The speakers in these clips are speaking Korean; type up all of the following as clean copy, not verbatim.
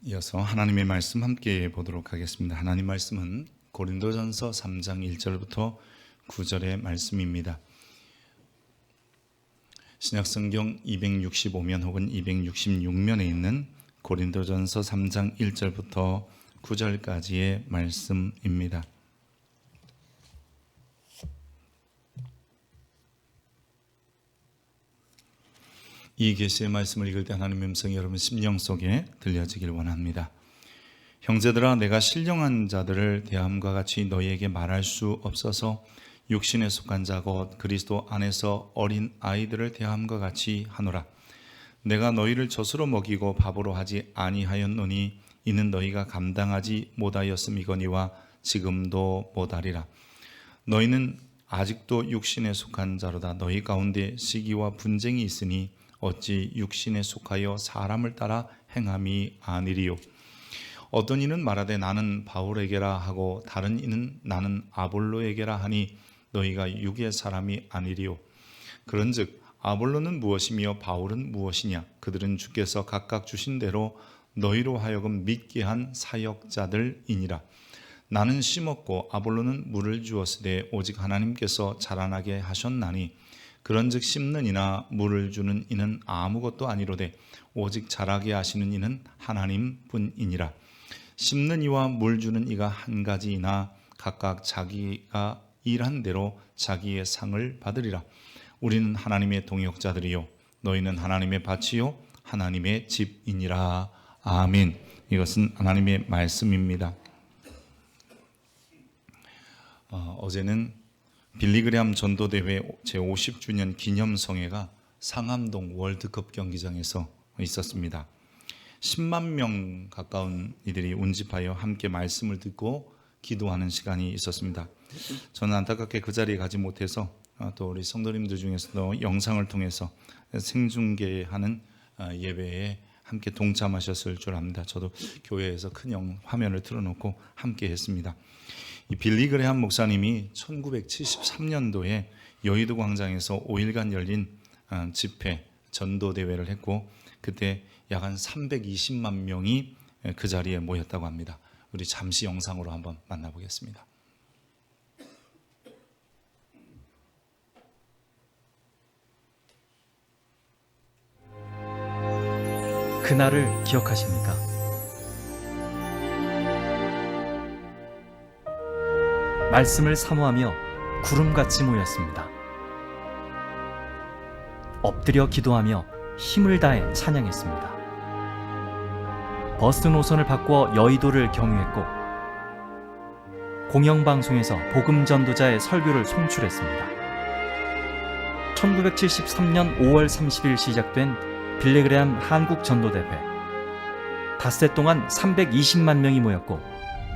이어서 하나님의 말씀 함께 보도록 하겠습니다. 하나님 말씀은 고린도전서 3장 1절부터 9절의 말씀입니다. 신약성경 265면 혹은 266면에 있는 고린도전서 3장 1절부터 9절까지의 말씀입니다. 이 계시의 말씀을 읽을 때 하나님의 음성이 여러분 심령 속에 들려지길 원합니다. 형제들아, 내가 신령한 자들을 대함과 같이 너희에게 말할 수 없어서 육신에 속한 자 곧 그리스도 안에서 어린 아이들을 대함과 같이 하노라. 내가 너희를 젖으로 먹이고 밥으로 하지 아니하였노니 이는 너희가 감당하지 못하였음이거니와 지금도 못하리라. 너희는 아직도 육신에 속한 자로다. 너희 가운데 시기와 분쟁이 있으니 어찌 육신에 속하여 사람을 따라 행함이 아니리요. 어떤 이는 말하되 나는 바울에게라 하고 다른 이는 나는 아볼로에게라 하니 너희가 육의 사람이 아니리요. 그런즉 아볼로는 무엇이며 바울은 무엇이냐? 그들은 주께서 각각 주신 대로 너희로 하여금 믿게 한 사역자들이니라. 나는 심었고 아볼로는 물을 주었으되 오직 하나님께서 자라나게 하셨나니 그런즉 심는 이나 물을 주는 이는 아무것도 아니로되 오직 자라게 하시는 이는 하나님뿐이니라. 심는 이와 물 주는 이가 한 가지이나 각각 자기가 일한 대로 자기의 상을 받으리라. 우리는 하나님의 동역자들이요 너희는 하나님의 밭이요 하나님의 집이니라. 아멘. 이것은 하나님의 말씀입니다. 어제는 빌리그레암 전도대회 제50주년 기념성회가 상암동 월드컵 경기장에서 있었습니다. 10만 명 가까운 이들이 운집하여 함께 말씀을 듣고 기도하는 시간이 있었습니다. 저는 안타깝게 그 자리에 가지 못해서 또 우리 성도님들 중에서도 영상을 통해서 생중계하는 예배에 함께 동참하셨을 줄 압니다. 저도 교회에서 큰 화면을 틀어놓고 함께 했습니다. 이 빌리그레암 목사님이 1973년도에 여의도 광장에서 5일간 열린 집회 전도대회를 했고 그때 약 한 320만 명이 그 자리에 모였다고 합니다. 우리 잠시 영상으로 한번 만나보겠습니다. 그날을 기억하십니까? 말씀을 사모하며 구름같이 모였습니다. 엎드려 기도하며 힘을 다해 찬양했습니다. 버스 노선을 바꿔 여의도를 경유했고 공영방송에서 복음전도자의 설교를 송출했습니다. 1973년 5월 30일 시작된 빌리그레암 한국전도대회. 닷새 동안 320만 명이 모였고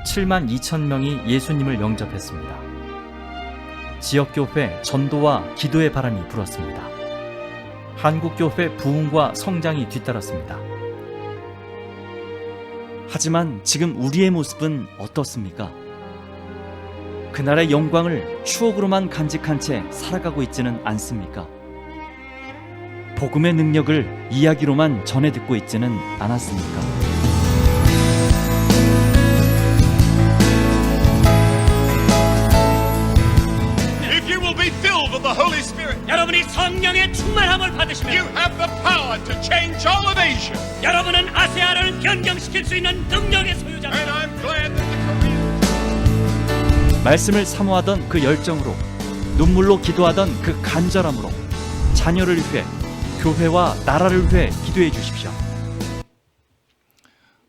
7만 2천 명이 예수님을 영접했습니다. 지역교회 전도와 기도의 바람이 불었습니다. 한국교회 부흥과 성장이 뒤따랐습니다. 하지만 지금 우리의 모습은 어떻습니까? 그날의 영광을 추억으로만 간직한 채 살아가고 있지는 않습니까? 복음의 능력을 이야기로만 전해 듣고 있지는 않았습니까? 여러분이 성령의 충만함을 받으시면 You have the power to change all of Asia. 여러분은 아세아를 변경시킬 수 있는 능력의 소유자입니다. And I'm glad that the Koreans... 말씀을 사모하던 그 열정으로, 눈물로 기도하던 그 간절함으로 자녀를 위해, 교회와 나라를 위해 기도해 주십시오.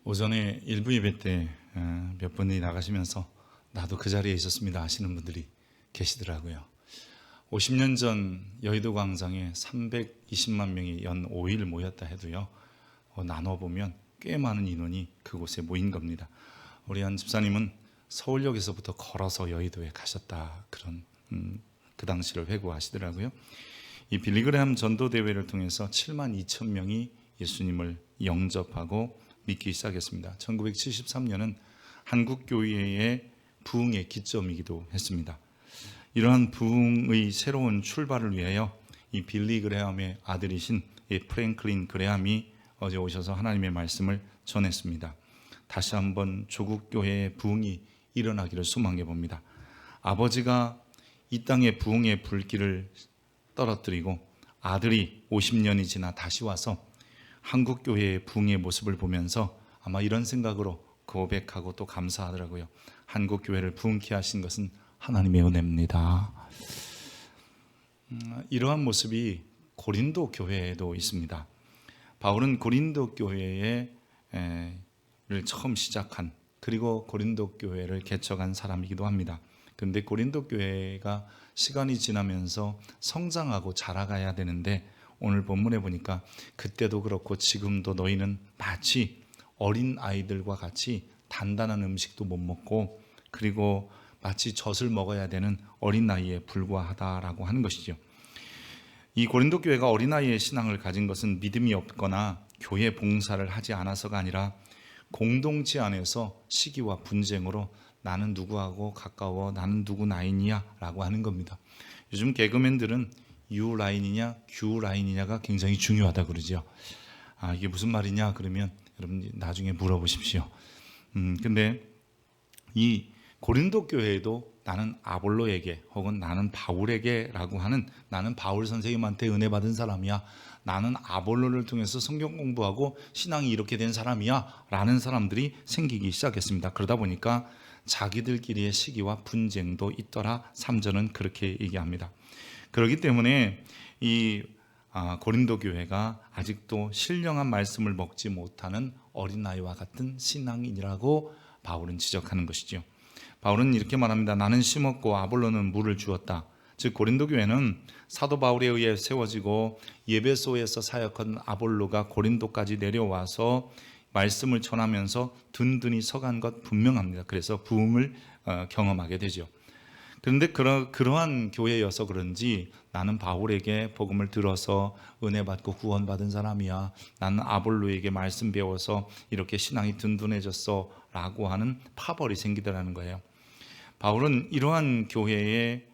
오전에 일부 예배 때 몇 분이 나가시면서 나도 그 자리에 있었습니다 하시는 분들이 계시더라고요. 50년 전 여의도 광장에 320만 명이 연 5일 모였다 해도요, 나눠보면 꽤 많은 인원이 그곳에 모인 겁니다. 우리 한 집사님은 서울역에서부터 걸어서 여의도에 가셨다, 그런 그 당시를 회고하시더라고요. 이 빌리그레암 전도대회를 통해서 7만 2천 명이 예수님을 영접하고 믿기 시작했습니다. 1973년은 한국교회의 부흥의 기점이기도 했습니다. 이러한 부흥의 새로운 출발을 위하여 이 빌리 그레함의 아들이신 이 프랭클린 그레함이 어제 오셔서 하나님의 말씀을 전했습니다. 다시 한번 조국 교회의 부흥이 일어나기를 소망해 봅니다. 아버지가 이 땅의 부흥의 불길을 떨어뜨리고 아들이 50년이 지나 다시 와서 한국 교회의 부흥의 모습을 보면서 아마 이런 생각으로 고백하고 또 감사하더라고요. 한국 교회를 부흥케 하신 것은 하나님의 은혜입니다. 이러한 모습이 고린도 교회에도 있습니다. 바울은 고린도 교회를 처음 시작한, 그리고 고린도 교회를 개척한 사람이기도 합니다. 그런데 고린도 교회가 시간이 지나면서 성장하고 자라가야 되는데, 오늘 본문에 보니까 그때도 그렇고 지금도 너희는 마치 어린 아이들과 같이 단단한 음식도 못 먹고, 그리고 마치 젖을 먹어야 되는 어린 나이에 불과하다라고 하는 것이죠. 이 고린도 교회가 어린아이의 신앙을 가진 것은 믿음이 없거나 교회 봉사를 하지 않아서가 아니라 공동체 안에서 시기와 분쟁으로 나는 누구하고 가까워, 나는 누구 라인이야 라고 하는 겁니다. 요즘 개그맨들은 U 라인이냐 Q 라인이냐가 굉장히 중요하다 그러죠. 이게 무슨 말이냐 그러면 여러분 나중에 물어보십시오. 근데 이 고린도 교회에도 나는 아볼로에게 혹은 나는 바울에게 라고 하는, 나는 바울 선생님한테 은혜 받은 사람이야, 나는 아볼로를 통해서 성경 공부하고 신앙이 이렇게 된 사람이야 라는 사람들이 생기기 시작했습니다. 그러다 보니까 자기들끼리의 시기와 분쟁도 있더라. 3절은 그렇게 얘기합니다. 그렇기 때문에 이 고린도 교회가 아직도 신령한 말씀을 먹지 못하는 어린아이와 같은 신앙인이라고 바울은 지적하는 것이죠. 바울은 이렇게 말합니다. 나는 심었고 아볼로는 물을 주었다. 즉 고린도 교회는 사도 바울에 의해 세워지고 예배소에서 사역한 아볼로가 고린도까지 내려와서 말씀을 전하면서 든든히 서간 것 분명합니다. 그래서 부흥을 경험하게 되죠. 그런데 그러한 교회여서 그런지 나는 바울에게 복음을 들어서 은혜 받고 구원받은 사람이야, 나는 아볼로에게 말씀 배워서 이렇게 신앙이 든든해졌어 라고 하는 파벌이 생기더라는 거예요. 바울은 이러한 교회에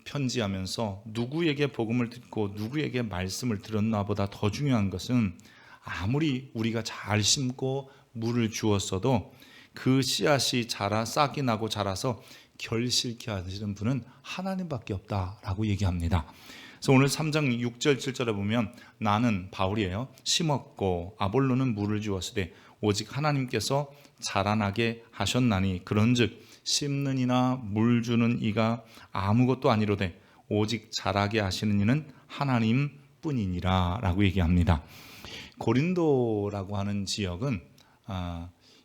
편지하면서 누구에게 복음을 듣고 누구에게 말씀을 들었나 보다 더 중요한 것은, 아무리 우리가 잘 심고 물을 주었어도 그 씨앗이 자라 싹이 나고 자라서 결실케 하시는 분은 하나님밖에 없다라고 얘기합니다. 그래서 오늘 3장 6절 7절에 보면 나는 바울이에요. 심었고 아볼로는 물을 주었으되 오직 하나님께서 자라나게 하셨나니 그런즉 심는 이나 물 주는 이가 아무것도 아니로되 오직 자라게 하시는 이는 하나님뿐이니라 라고 얘기합니다. 고린도라고 하는 지역은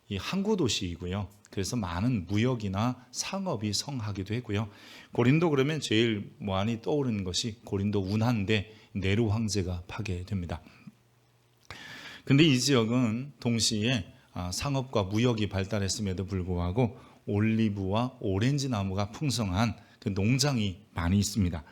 이 항구 도시이고요. 그래서 많은 무역이나 상업이 성하기도 했고요. 고린도 그러면 제일 많이 떠오르는 것이 고린도 운하인데 네로 황제가 파괴됩니다. 근데 이 지역은 동시에 상업과 무역이 발달했음에도 불구하고 올리브와 오렌지 나무가 풍성한 그 농장이 많이 있습니다.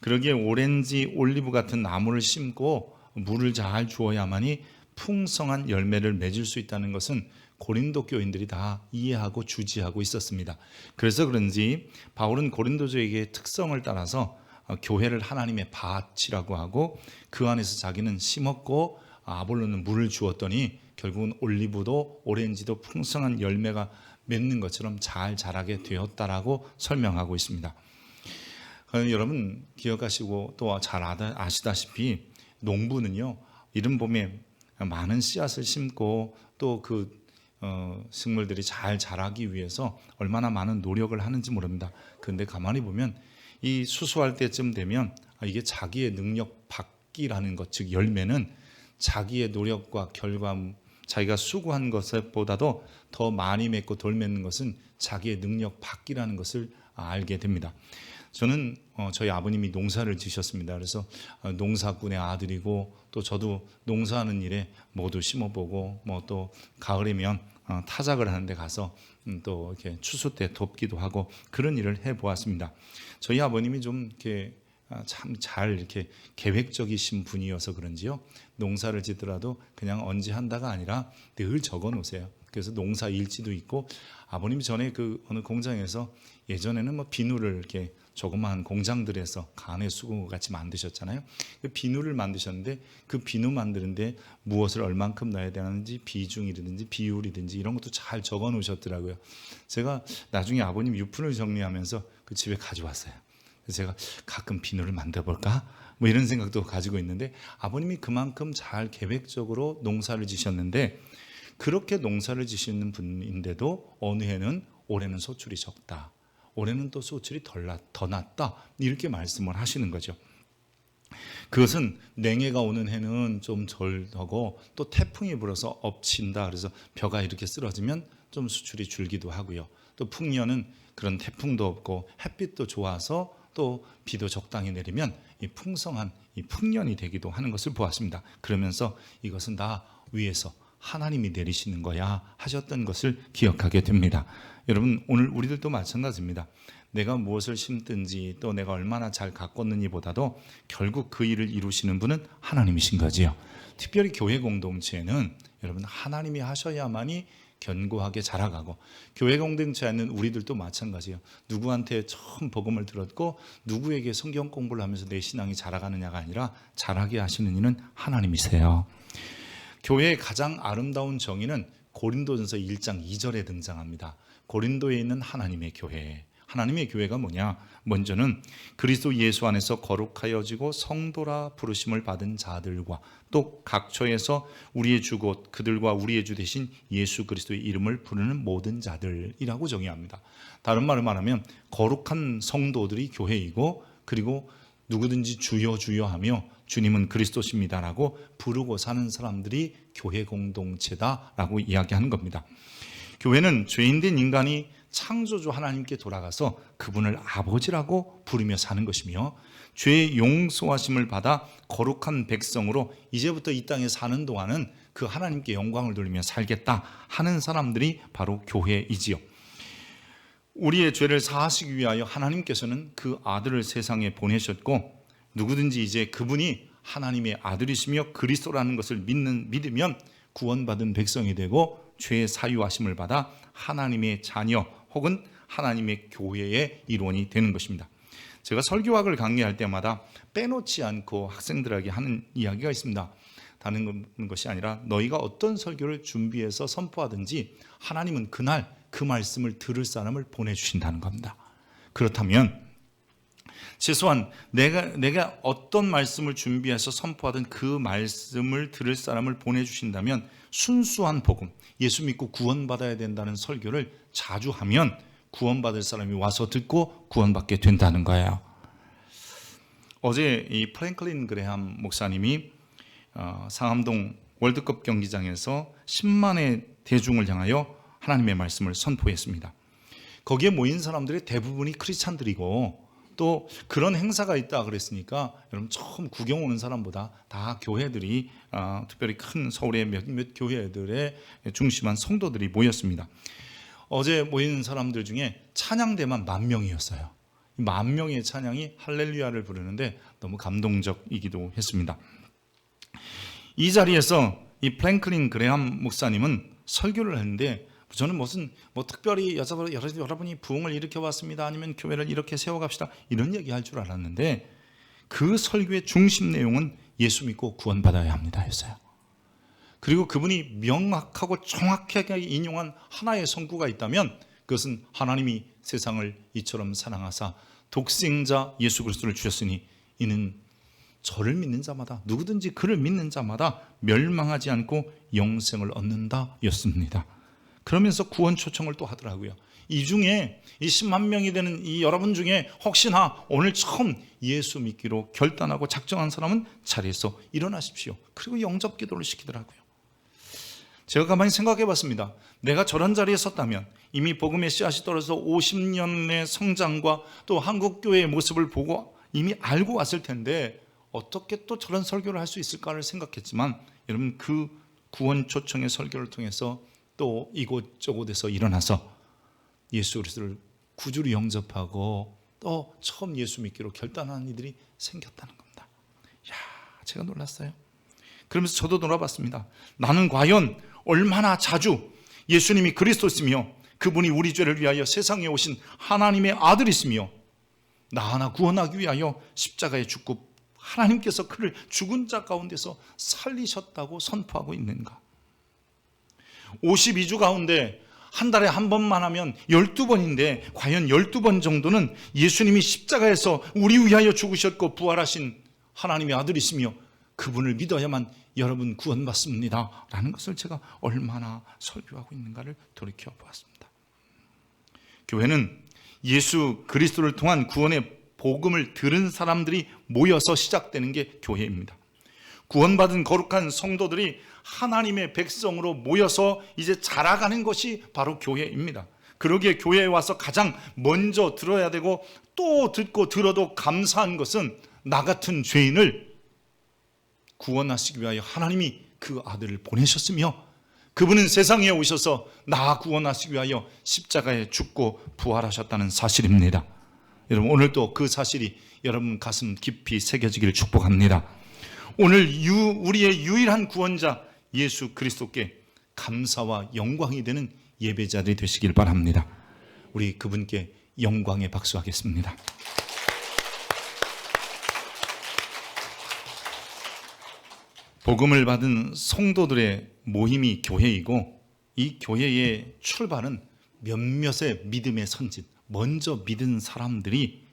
그러기에 오렌지, 올리브 같은 나무를 심고 물을 잘 주어야만이 풍성한 열매를 맺을 수 있다는 것은 고린도 교인들이 다 이해하고 주지하고 있었습니다. 그래서 그런지 바울은 고린도교회의 특성을 따라서 교회를 하나님의 밭이라고 하고 그 안에서 자기는 심었고 아볼로는 물을 주었더니 결국은 올리브도 오렌지도 풍성한 열매가 맺는 것처럼 잘 자라게 되었다라고 설명하고 있습니다. 여러분 기억하시고 또 잘 아시다시피 농부는요, 이른 봄에 많은 씨앗을 심고 또 그 식물들이 잘 자라기 위해서 얼마나 많은 노력을 하는지 모릅니다. 그런데 가만히 보면 이 수수할 때쯤 되면 이게 자기의 능력 받기라는 것, 즉 열매는 자기의 노력과 결과물, 자기가 수고한 것보다도 더 많이 맺고 덜 맺는 것은 자기의 능력 받기라는 것을 알게 됩니다. 저는 저희 아버님이 농사를 지셨습니다. 그래서 농사꾼의 아들이고 또 저도 농사하는 일에 모두 심어보고 뭐 또 가을이면 타작을 하는 데 가서 또 이렇게 추수 때 돕기도 하고 그런 일을 해보았습니다. 저희 아버님이 좀 이렇게 참 잘 이렇게 계획적이신 분이어서 그런지요, 농사를 짓더라도 그냥 언제 한다가 아니라 늘 적어 놓으세요. 그래서 농사 일지도 있고, 아버님이 전에 그 어느 공장에서 예전에는 뭐 비누를 이렇게 조그마한 공장들에서 간의 수공구 같이 만드셨잖아요. 그 비누를 만드셨는데 그 비누 만드는데 무엇을 얼만큼 넣어야 되는지 비중이라든지 비율이든지 이런 것도 잘 적어 놓으셨더라고요. 제가 나중에 아버님 유품을 정리하면서 그 집에 가져왔어요. 그래서 제가 가끔 비누를 만들어 볼까? 뭐 이런 생각도 가지고 있는데 아버님이 그만큼 잘 계획적으로 농사를 지셨는데 그렇게 농사를 지시는 분인데도 어느 해는 올해는 소출이 적다. 올해는 또 소출이 더 났다. 이렇게 말씀을 하시는 거죠. 그것은 냉해가 오는 해는 좀 덜하고 또 태풍이 불어서 엎친다. 그래서 벼가 이렇게 쓰러지면 좀 수출이 줄기도 하고요. 또 풍년은 그런 태풍도 없고 햇빛도 좋아서 또 비도 적당히 내리면 이 풍성한 이 풍년이 되기도 하는 것을 보았습니다. 그러면서 이것은 다 위에서 하나님이 내리시는 거야 하셨던 것을 기억하게 됩니다. 여러분 오늘 우리들도 마찬가지입니다. 내가 무엇을 심든지 또 내가 얼마나 잘 가꿨느니 보다도 결국 그 일을 이루시는 분은 하나님이신 거지요. 특별히 교회 공동체는 여러분 하나님이 하셔야만이 견고하게 자라가고 교회 공동체에 있는 우리들도 마찬가지예요. 누구한테 처음 복음을 들었고 누구에게 성경 공부를 하면서 내 신앙이 자라가느냐가 아니라 자라게 하시는 이는 하나님이세요. 교회의 가장 아름다운 정의는 고린도전서 1장 2절에 등장합니다. 고린도에 있는 하나님의 교회. 하나님의 교회가 뭐냐? 먼저는 그리스도 예수 안에서 거룩하여지고 성도라 부르심을 받은 자들과 또 각처에서 우리의 주 곧 그들과 우리의 주 되신 예수 그리스도의 이름을 부르는 모든 자들이라고 정의합니다. 다른 말을 말하면 거룩한 성도들이 교회이고 그리고 누구든지 주여 주여 하며 주님은 그리스도십니다라고 부르고 사는 사람들이 교회 공동체다라고 이야기하는 겁니다. 교회는 죄인된 인간이 창조주 하나님께 돌아가서 그분을 아버지라고 부르며 사는 것이며 죄의 용서하심을 받아 거룩한 백성으로 이제부터 이 땅에 사는 동안은 그 하나님께 영광을 돌리며 살겠다 하는 사람들이 바로 교회이지요. 우리의 죄를 사하시기 위하여 하나님께서는 그 아들을 세상에 보내셨고 누구든지 이제 그분이 하나님의 아들이시며 그리스도라는 것을 믿으면 구원받은 백성이 되고 죄의 사유하심을 받아 하나님의 자녀 혹은 하나님의 교회의 일원이 되는 것입니다. 제가 설교학을 강의할 때마다 빼놓지 않고 학생들에게 하는 이야기가 있습니다. 다른 것이 아니라 너희가 어떤 설교를 준비해서 선포하든지 하나님은 그날 그 말씀을 들을 사람을 보내주신다는 겁니다. 그렇다면 최소한 내가 어떤 말씀을 준비해서 선포하든 그 말씀을 들을 사람을 보내주신다면 순수한 복음, 예수 믿고 구원받아야 된다는 설교를 자주 하면 구원받을 사람이 와서 듣고 구원받게 된다는 거예요. 어제 이 프랭클린 그레함 목사님이 상암동 월드컵 경기장에서 10만의 대중을 향하여 하나님의 말씀을 선포했습니다. 거기에 모인 사람들의 대부분이 크리스찬들이고 또 그런 행사가 있다 그랬으니까 여러분 처음 구경 오는 사람보다 다 교회들이 특별히 큰 서울의 몇몇 교회들의 중심한 성도들이 모였습니다. 어제 모인 사람들 중에 찬양대만 10,000명이었어요. 10,000명의 찬양이 할렐루야를 부르는데 너무 감동적이기도 했습니다. 이 자리에서 이 프랭클린 그레함 목사님은 설교를 했는데 저는 특별히 여러분이 부흥을 일으켜 왔습니다. 아니면 교회를 이렇게 세워갑시다. 이런 얘기 할 줄 알았는데 그 설교의 중심 내용은 예수 믿고 구원받아야 합니다 였어요. 그리고 그분이 명확하고 정확하게 인용한 하나의 선구가 있다면 그것은 하나님이 세상을 이처럼 사랑하사 독생자 예수 그리스도를 주셨으니 이는 저를 믿는 자마다 누구든지 그를 믿는 자마다 멸망하지 않고 영생을 얻는다 였습니다. 그러면서 구원 초청을 또 하더라고요. 이 중에 이 10만 명이 되는 이 여러분 중에 혹시나 오늘 처음 예수 믿기로 결단하고 작정한 사람은 자리에서 일어나십시오. 그리고 영접 기도를 시키더라고요. 제가 가만히 생각해 봤습니다. 내가 저런 자리에 섰다면 이미 복음의 씨앗이 떨어져서 50년의 성장과 또 한국교회의 모습을 보고 이미 알고 왔을 텐데 어떻게 또 저런 설교를 할 수 있을까를 생각했지만 여러분 그 구원 초청의 설교를 통해서 또 이곳저곳에서 일어나서 예수 그리스도를 구주로 영접하고 또 처음 예수 믿기로 결단하는 이들이 생겼다는 겁니다. 제가 놀랐어요. 그러면서 저도 놀아봤습니다. 나는 과연 얼마나 자주 예수님이 그리스도시며 그분이 우리 죄를 위하여 세상에 오신 하나님의 아들이시며 나 하나 구원하기 위하여 십자가에 죽고 하나님께서 그를 죽은 자 가운데서 살리셨다고 선포하고 있는가? 52주 가운데 한 달에 한 번만 하면 12번인데 과연 12번 정도는 예수님이 십자가에서 우리 위하여 죽으셨고 부활하신 하나님의 아들이시며 그분을 믿어야만 여러분 구원받습니다 라는 것을 제가 얼마나 설교하고 있는가를 돌이켜 보았습니다. 교회는 예수 그리스도를 통한 구원의 복음을 들은 사람들이 모여서 시작되는 게 교회입니다. 구원받은 거룩한 성도들이 하나님의 백성으로 모여서 이제 자라가는 것이 바로 교회입니다. 그러기에 교회에 와서 가장 먼저 들어야 되고 또 듣고 들어도 감사한 것은 나 같은 죄인을 구원하시기 위하여 하나님이 그 아들을 보내셨으며 그분은 세상에 오셔서 나 구원하시기 위하여 십자가에 죽고 부활하셨다는 사실입니다. 여러분 오늘도 그 사실이 여러분 가슴 깊이 새겨지기를 축복합니다. 오늘 우리의 유일한 구원자 예수 그리스도께 감사와 영광이 되는 예배자들이 되시길 바랍니다. 우리 그분께 영광의 박수하겠습니다. 복음을 받은 성도들의 모임이 교회이고 이 교회의 출발은 몇몇의 믿음의 선진, 먼저 믿은 사람들이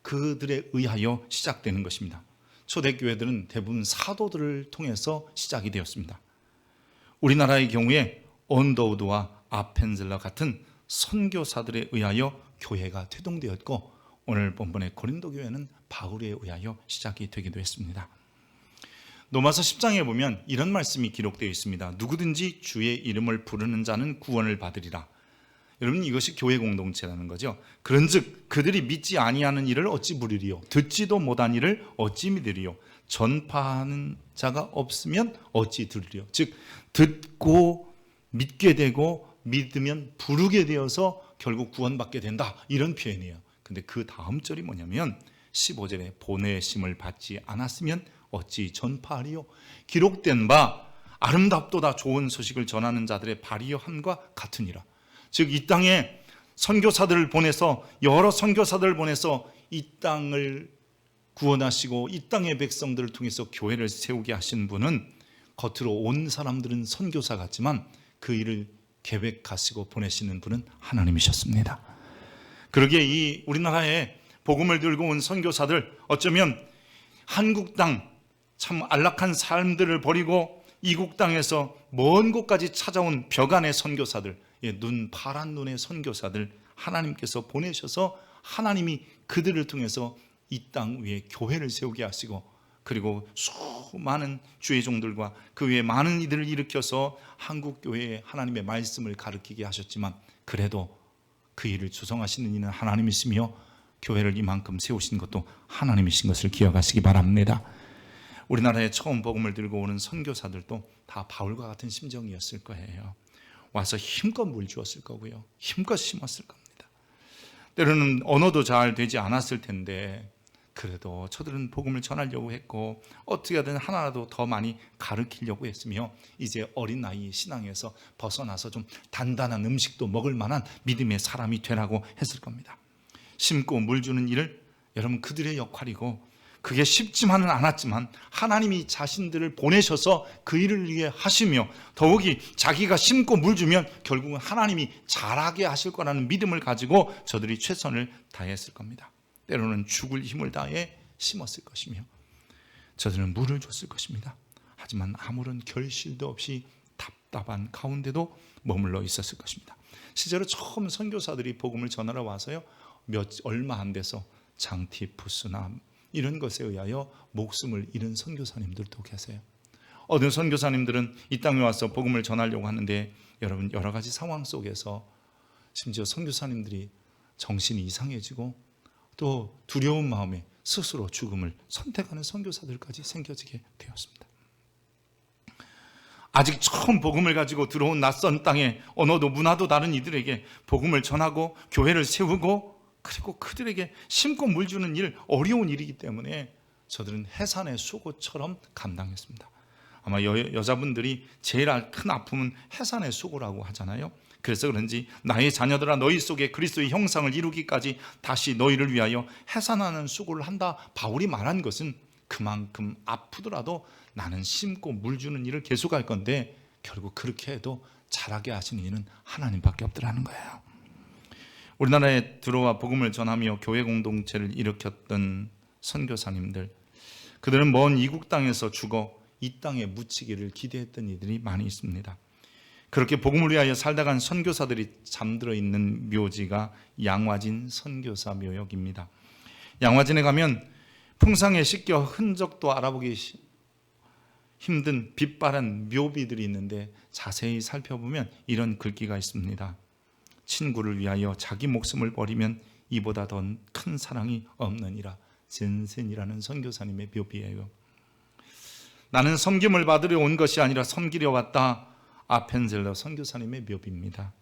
그들에 의하여 시작되는 것입니다. 초대교회들은 대부분 사도들을 통해서 시작이 되었습니다. 우리나라의 경우에 언더우드와 아펜젤러 같은 선교사들에 의하여 교회가 태동되었고 오늘 본문의 고린도 교회는 바울에 의하여 시작이 되기도 했습니다. 로마서 10장에 보면 이런 말씀이 기록되어 있습니다. 누구든지 주의 이름을 부르는 자는 구원을 받으리라. 여러분 이것이 교회 공동체라는 거죠. 그런즉 그들이 믿지 아니하는 일을 어찌 부르리요 듣지도 못한 일을 어찌 믿으리요 전파하는 자가 없으면 어찌 들으리요. 즉 듣고 믿게 되고 믿으면 부르게 되어서 결국 구원받게 된다 이런 표현이에요. 근데 그 다음 절이 뭐냐면 15절에 보내심을 받지 않았으면 어찌 전파하리요. 기록된 바 아름답도다 좋은 소식을 전하는 자들의 발이함과 같으니라. 즉 이 땅에 선교사들을 보내서 여러 선교사들을 보내서 이 땅을 구원하시고 이 땅의 백성들을 통해서 교회를 세우게 하신 분은 겉으로 온 사람들은 선교사 같지만 그 일을 계획하시고 보내시는 분은 하나님이셨습니다. 그러기에 이 우리나라에 복음을 들고 온 선교사들 어쩌면 한국 땅 참 안락한 삶들을 버리고 이국 땅에서 먼 곳까지 찾아온 벽안의 선교사들, 눈 파란 눈의 선교사들 하나님께서 보내셔서 하나님이 그들을 통해서 이 땅 위에 교회를 세우게 하시고 그리고 수많은 주의 종들과 그 위에 많은 이들을 일으켜서 한국 교회에 하나님의 말씀을 가르치게 하셨지만 그래도 그 일을 주성하시는 이는 하나님이시며 교회를 이만큼 세우신 것도 하나님이신 것을 기억하시기 바랍니다. 우리나라에 처음 복음을 들고 오는 선교사들도 다 바울과 같은 심정이었을 거예요. 와서 힘껏 물 주었을 거고요. 힘껏 심었을 겁니다. 때로는 언어도 잘 되지 않았을 텐데 그래도 저들은 복음을 전하려고 했고 어떻게든 하나라도 더 많이 가르치려고 했으며 이제 어린 나이 신앙에서 벗어나서 좀 단단한 음식도 먹을 만한 믿음의 사람이 되라고 했을 겁니다. 심고 물 주는 일을 여러분 그들의 역할이고 그게 쉽지만은 않았지만 하나님이 자신들을 보내셔서 그 일을 위해 하시며 더욱이 자기가 심고 물 주면 결국은 하나님이 잘하게 하실 거라는 믿음을 가지고 저들이 최선을 다했을 겁니다. 때로는 죽을 힘을 다해 심었을 것이며 저들은 물을 줬을 것입니다. 하지만 아무런 결실도 없이 답답한 가운데도 머물러 있었을 것입니다. 실제로 처음 선교사들이 복음을 전하러 와서요 얼마 안 돼서 장티푸스나 이런 것에 의하여 목숨을 잃은 선교사님들도 계세요. 어떤 선교사님들은 이 땅에 와서 복음을 전하려고 하는데 여러분 여러 가지 상황 속에서 심지어 선교사님들이 정신이 이상해지고 또 두려운 마음에 스스로 죽음을 선택하는 선교사들까지 생겨지게 되었습니다. 아직 처음 복음을 가지고 들어온 낯선 땅에 언어도 문화도 다른 이들에게 복음을 전하고 교회를 세우고 그리고 그들에게 심고 물 주는 일 어려운 일이기 때문에 저들은 해산의 수고처럼 감당했습니다. 아마 여자분들이 제일 큰 아픔은 해산의 수고라고 하잖아요. 그래서 그런지 나의 자녀들아 너희 속에 그리스도의 형상을 이루기까지 다시 너희를 위하여 해산하는 수고를 한다. 바울이 말한 것은 그만큼 아프더라도 나는 심고 물 주는 일을 계속할 건데 결국 그렇게 해도 자라게 하시는 이는 하나님밖에 없더라는 거예요. 우리나라에 들어와 복음을 전하며 교회 공동체를 일으켰던 선교사님들, 그들은 먼 이국 땅에서 죽어 이 땅에 묻히기를 기대했던 이들이 많이 있습니다. 그렇게 복음을 위하여 살다 간 선교사들이 잠들어 있는 묘지가 양화진 선교사 묘역입니다. 양화진에 가면 풍상에 씻겨 흔적도 알아보기 힘든 빛바랜 묘비들이 있는데 자세히 살펴보면 이런 글귀가 있습니다. 친구를 위하여 자기 목숨을 버리면 이보다 더 큰 사랑이 없느니라. 젠센이라는 선교사님의 묘비예요. 나는 섬김을 받으려 온 것이 아니라 섬기려 왔다. 아펜젤러 선교사님의 묘비입니다.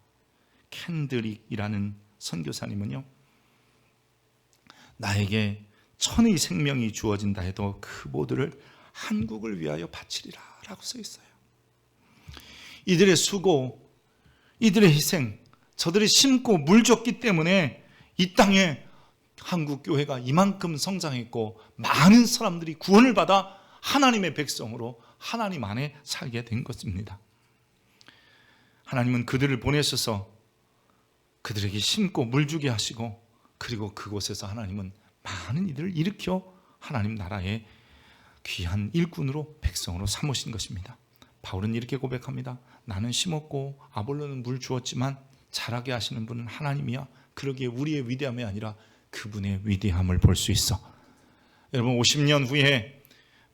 캔드릭이라는 선교사님은요, 나에게 천의 생명이 주어진다 해도 그 모두를 한국을 위하여 바치리라 라고 써 있어요. 이들의 수고, 이들의 희생, 저들이 심고 물 줬기 때문에 이 땅에 한국 교회가 이만큼 성장했고 많은 사람들이 구원을 받아 하나님의 백성으로 하나님 안에 살게 된 것입니다. 하나님은 그들을 보내셔서 그들에게 심고 물 주게 하시고, 그리고 그곳에서 하나님은 많은 이들을 일으켜 하나님 나라의 귀한 일꾼으로 백성으로 삼으신 것입니다. 바울은 이렇게 고백합니다. 나는 심었고 아볼로는 물 주었지만 자라게 하시는 분은 하나님이야. 그러기에 우리의 위대함이 아니라 그분의 위대함을 볼 수 있어. 여러분, 50년 후에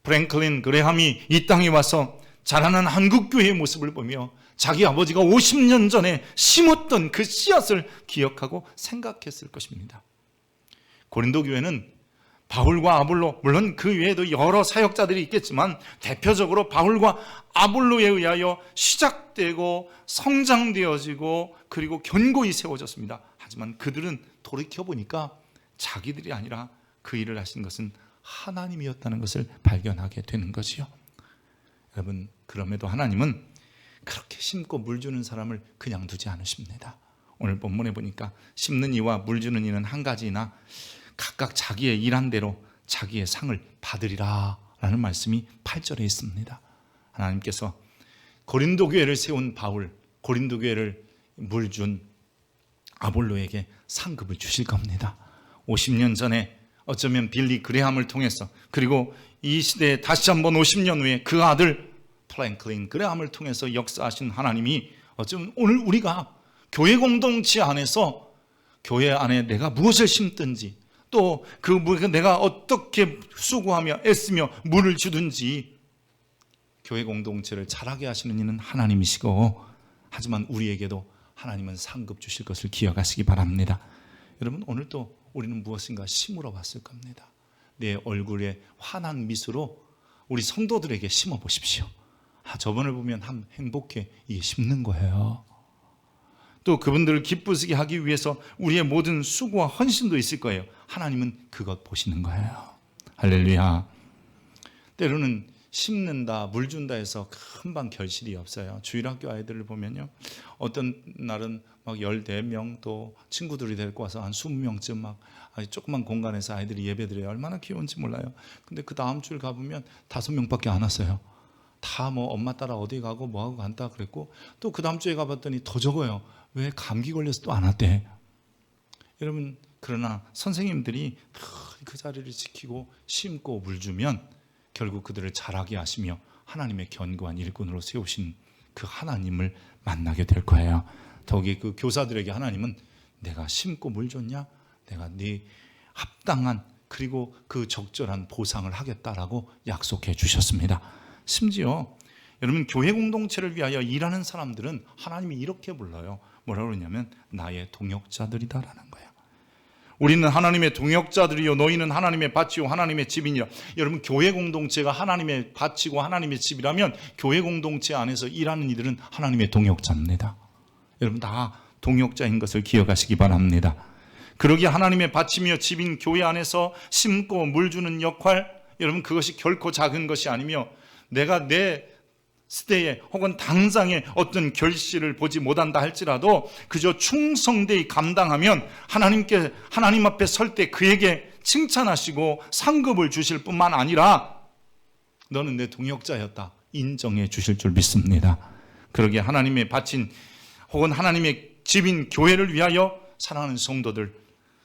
프랭클린 그레함이 이 땅에 와서 자라는 한국교회의 모습을 보며 자기 아버지가 50년 전에 심었던 그 씨앗을 기억하고 생각했을 것입니다. 고린도 교회는 바울과 아볼로, 물론 그 외에도 여러 사역자들이 있겠지만 대표적으로 바울과 아볼로에 의하여 시작되고 성장되어지고 그리고 견고히 세워졌습니다. 하지만 그들은 돌이켜보니까 자기들이 아니라 그 일을 하신 것은 하나님이었다는 것을 발견하게 되는 것이요. 여러분, 그럼에도 하나님은 그렇게 심고 물 주는 사람을 그냥 두지 않으십니다. 오늘 본문에 보니까 심는 이와 물 주는 이는 한 가지이나 각각 자기의 일한 대로 자기의 상을 받으리라 라는 말씀이 8절에 있습니다. 하나님께서 고린도 교회를 세운 바울, 고린도 교회를 물 준 아볼로에게 상급을 주실 겁니다. 50년 전에 어쩌면 빌리 그레함을 통해서, 그리고 이 시대에 다시 한번 50년 후에 그 아들 프랭클린 그레함을 통해서 역사하신 하나님이 어쩌면 오늘 우리가 교회 공동체 안에서 교회 안에 내가 무엇을 심든지, 또 그 내가 어떻게 수고하며 애쓰며 물을 주든지 교회 공동체를 자라게 하시는 이는 하나님이시고, 하지만 우리에게도 하나님은 상급 주실 것을 기억하시기 바랍니다. 여러분, 오늘도 우리는 무엇인가 심으러 왔을 겁니다. 내 얼굴에 환한 미소로 우리 성도들에게 심어 보십시오. 저분을 보면 행복해. 이게 심는 거예요. 또 그분들을 기쁘시게 하기 위해서 우리의 모든 수고와 헌신도 있을 거예요. 하나님은 그것 보시는 거예요. 할렐루야. 때로는 심는다, 물 준다 해서 금방 결실이 없어요. 주일학교 아이들을 보면요, 어떤 날은 막 14명 또 친구들이 데리고 와서 한 20명쯤 막 조그만 공간에서 아이들이 예배드려요. 얼마나 귀여운지 몰라요. 근데 그 다음 주를 가보면 5명밖에 안 왔어요. 다 뭐 엄마 따라 어디 가고 뭐하고 간다 그랬고, 또 그 다음 주에 가봤더니 더 적어요. 왜? 감기 걸려서 또 안 왔대. 여러분, 그러나 선생님들이 그 자리를 지키고 심고 물 주면 결국 그들을 자라게 하시며 하나님의 견고한 일꾼으로 세우신 그 하나님을 만나게 될 거예요. 더욱이 그 교사들에게 하나님은 내가 심고 물 줬냐? 내가 네 합당한 그리고 그 적절한 보상을 하겠다라고 약속해 주셨습니다. 심지어 여러분, 교회 공동체를 위하여 일하는 사람들은 하나님이 이렇게 불러요. 뭐라고 그러냐면 나의 동역자들이다라는 거예요. 우리는 하나님의 동역자들이요 너희는 하나님의 밭이요 하나님의 집이니라. 여러분, 교회 공동체가 하나님의 밭이고 하나님의 집이라면 교회 공동체 안에서 일하는 이들은 하나님의 동역자입니다. 여러분, 다 동역자인 것을 기억하시기 바랍니다. 그러기에 하나님의 밭이며 집인 교회 안에서 심고 물 주는 역할, 여러분, 그것이 결코 작은 것이 아니며 내가 내 시대에 혹은 당장의 어떤 결실을 보지 못한다 할지라도 그저 충성되이 감당하면 하나님 앞에 설 때 그에게 칭찬하시고 상급을 주실 뿐만 아니라 너는 내 동역자였다 인정해 주실 줄 믿습니다. 그러기에 하나님의 바친 혹은 하나님의 집인 교회를 위하여 사랑하는 성도들,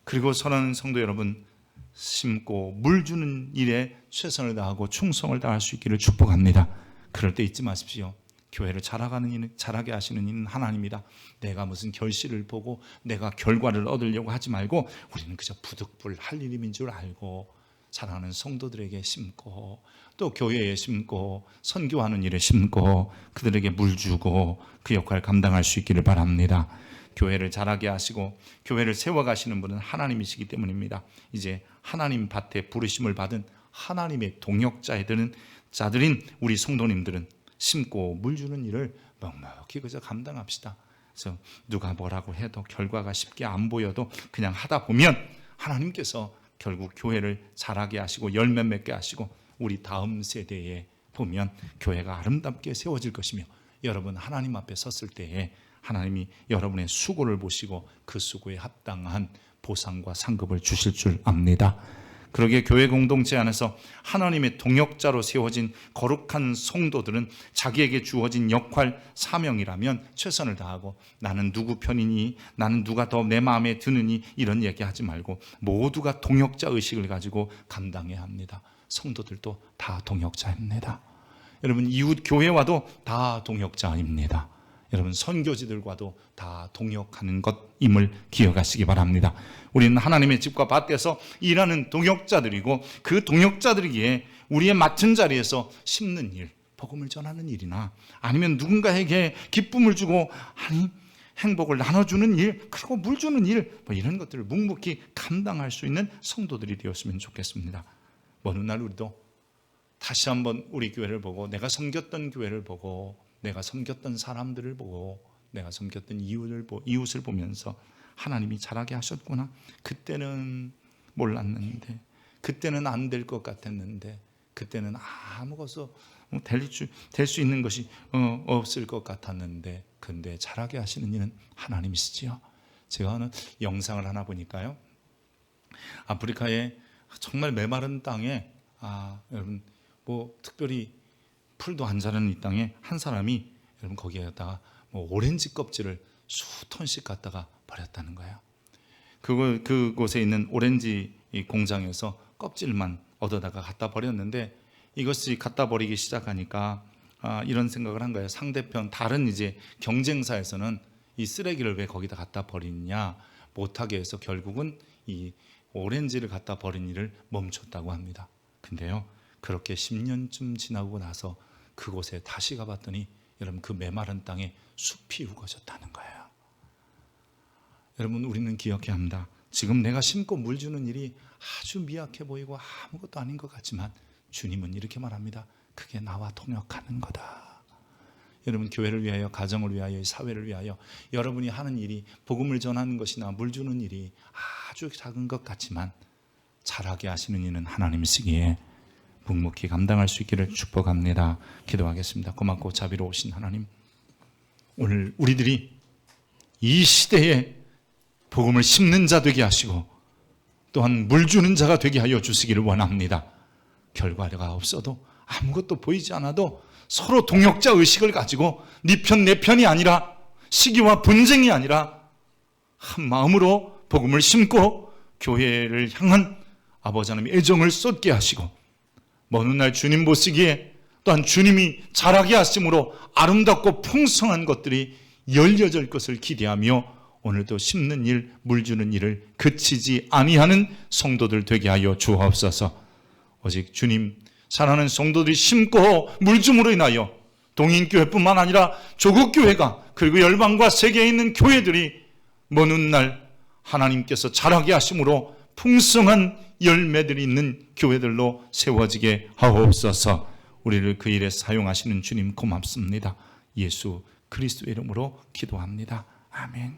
그리고 사랑하는 성도 여러분, 심고 물 주는 일에 최선을 다하고 충성을 다할 수 있기를 축복합니다. 그럴 때 잊지 마십시오. 교회를 자라게 하시는 이는 하나님이다. 내가 무슨 결실을 보고 내가 결과를 얻으려고 하지 말고 우리는 그저 부득불 할 일임인 줄 알고 사랑하는 성도들에게 심고 또 교회에 심고 선교하는 일에 심고 그들에게 물 주고 그 역할을 감당할 수 있기를 바랍니다. 교회를 자라게 하시고 교회를 세워가시는 분은 하나님이시기 때문입니다. 이제 하나님 밭에 부르심을 받은 하나님의 동역자들인 우리 성도님들은 심고 물 주는 일을 넉넉히 그저 감당합시다. 그래서 누가 뭐라고 해도 결과가 쉽게 안 보여도 그냥 하다 보면 하나님께서 결국 교회를 자라게 하시고 열매 맺게 하시고 우리 다음 세대에 보면 교회가 아름답게 세워질 것이며 여러분 하나님 앞에 섰을 때에 하나님이 여러분의 수고를 보시고 그 수고에 합당한 보상과 상급을 주실 줄 압니다. 그러기에 교회 공동체 안에서 하나님의 동역자로 세워진 거룩한 성도들은 자기에게 주어진 역할, 사명이라면 최선을 다하고 나는 누구 편이니, 나는 누가 더 내 마음에 드느니 이런 얘기하지 말고 모두가 동역자 의식을 가지고 감당해야 합니다. 성도들도 다 동역자입니다. 여러분 이웃 교회와도 다 동역자입니다. 여러분 선교지들과도 다 동역하는 것임을 기억하시기 바랍니다. 우리는 하나님의 집과 밭에서 일하는 동역자들이고 그 동역자들이기에 우리의 맡은 자리에서 심는 일, 복음을 전하는 일이나 아니면 누군가에게 기쁨을 주고 행복을 나눠주는 일, 그리고 물 주는 일, 이런 것들을 묵묵히 감당할 수 있는 성도들이 되었으면 좋겠습니다. 어느 날 우리도 다시 한번 우리 교회를 보고 내가 섬겼던 교회를 보고 내가 섬겼던 사람들을 보고 내가 섬겼던 이웃을 보면서 하나님이 잘하게 하셨구나. 그때는 몰랐는데, 그때는 안 될 것 같았는데, 그때는 아무것도 될 수 있는 것이 없을 것 같았는데, 근데 잘하게 하시는 이는 하나님이시지요. 제가 하는 영상을 하나 보니까요, 아프리카의 정말 메마른 땅에 여러분 특별히 풀도 안 자라는 이 땅에 한 사람이 여러분 거기에다가 오렌지 껍질을 수톤씩 갖다가 버렸다는 거예요. 그곳에 있는 오렌지 공장에서 껍질만 얻어다가 갖다 버렸는데 이것이 갖다 버리기 시작하니까 이런 생각을 한 거예요. 상대편 다른 이제 경쟁사에서는 이 쓰레기를 왜 거기다 갖다 버리냐 못하게 해서 결국은 이 오렌지를 갖다 버린 일을 멈췄다고 합니다. 근데요, 그렇게 10년쯤 지나고 나서 그곳에 다시 가봤더니 여러분 그 메마른 땅에 숲이 우거졌다는 거예요. 여러분 우리는 기억해야 합니다. 지금 내가 심고 물 주는 일이 아주 미약해 보이고 아무것도 아닌 것 같지만 주님은 이렇게 말합니다. 그게 나와 동역하는 거다. 여러분 교회를 위하여, 가정을 위하여, 사회를 위하여 여러분이 하는 일이 복음을 전하는 것이나 물 주는 일이 아주 작은 것 같지만 잘하게 하시는 이는 하나님이시기에 묵묵히 감당할 수 있기를 축복합니다. 기도하겠습니다. 고맙고 자비로우신 하나님, 오늘 우리들이 이 시대에 복음을 심는 자 되게 하시고 또한 물 주는 자가 되게 하여 주시기를 원합니다. 결과가 없어도 아무것도 보이지 않아도 서로 동역자 의식을 가지고 네 편 내 편이 아니라 시기와 분쟁이 아니라 한 마음으로 복음을 심고 교회를 향한 아버지 하나님의 애정을 쏟게 하시고 먼 훗날 주님 보시기에 또한 주님이 잘하게 하심으로 아름답고 풍성한 것들이 열려질 것을 기대하며 오늘도 심는 일, 물 주는 일을 그치지 아니하는 성도들 되게 하여 주옵소서. 오직 주님 사랑하는 성도들이 심고 물 줌으로 인하여 동인교회뿐만 아니라 조국교회가 그리고 열방과 세계에 있는 교회들이 먼 훗날 하나님께서 잘하게 하심으로 풍성한 열매들이 있는 교회들로 세워지게 하옵소서. 우리를 그 일에 사용하시는 주님 고맙습니다. 예수 그리스도의 이름으로 기도합니다. 아멘.